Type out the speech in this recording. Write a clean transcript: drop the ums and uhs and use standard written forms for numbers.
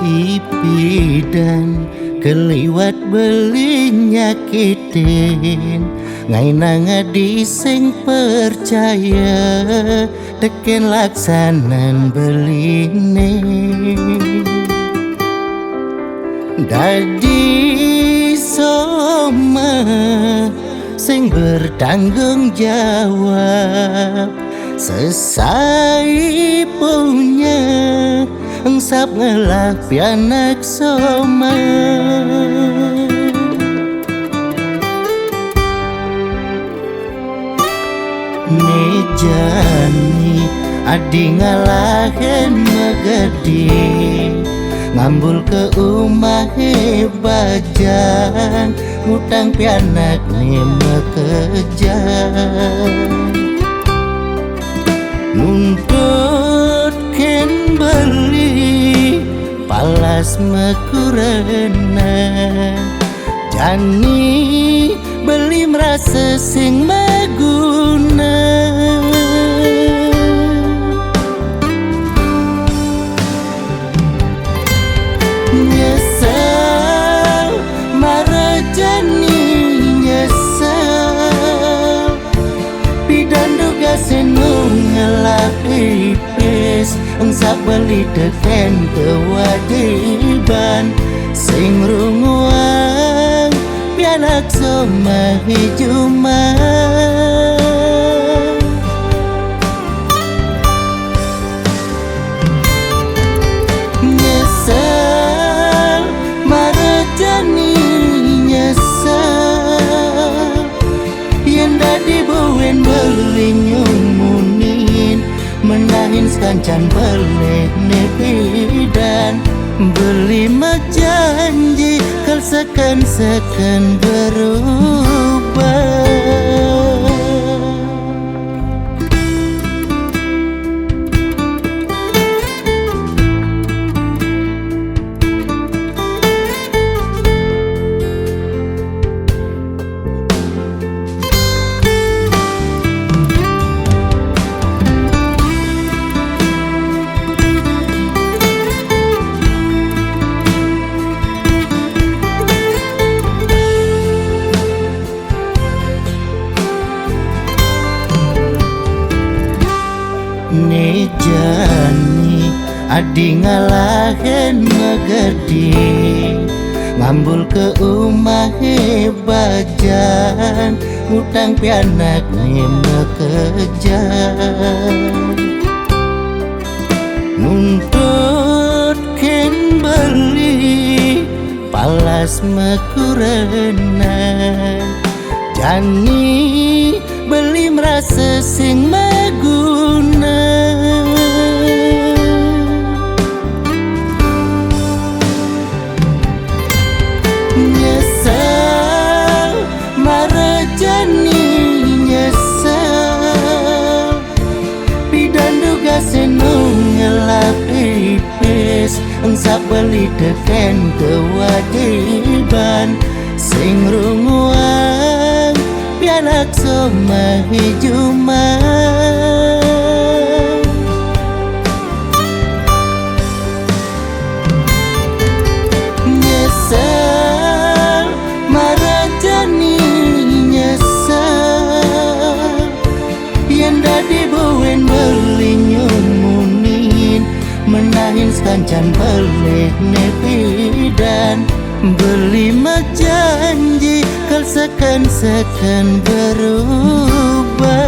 Ipidan keliwat beli nyakitin ngai nanga diseng percaya teken laksanan beline dadi soma sing bertanggung jawab sesai punya engsap ngelah pianak soma nejani adi ngalahin megedi ngambul ke umahe bajang ngutang pianak ni mekejan nuntut ken beli palas mekurena jani beli merasa sing maguna nyesel marajani nyesel pidan duga senung ngelak ipis engsap beli teken kewajiban sing runguang pianak soma hijuman nyesel marajani nyesel yen dadi buen beli nyumunin menahin sekancan beleh nepidan beli janji kal sekan berubah nejani adi ngalahin megedi ngambul ke umahe bajang ngutang pianak ni mekejan nuntut ken beli palas mekurena jani beli merasa sing maguna nyesel marajani nyesel pidan duga senung ngelak ipis engsap beli teken kewajiban sing runguang pianak soma hijuman nyesel marajani nyesel yen dadi buen beli nyumunin menahin sekancan beleh nepidan beli janji kal sekan berubah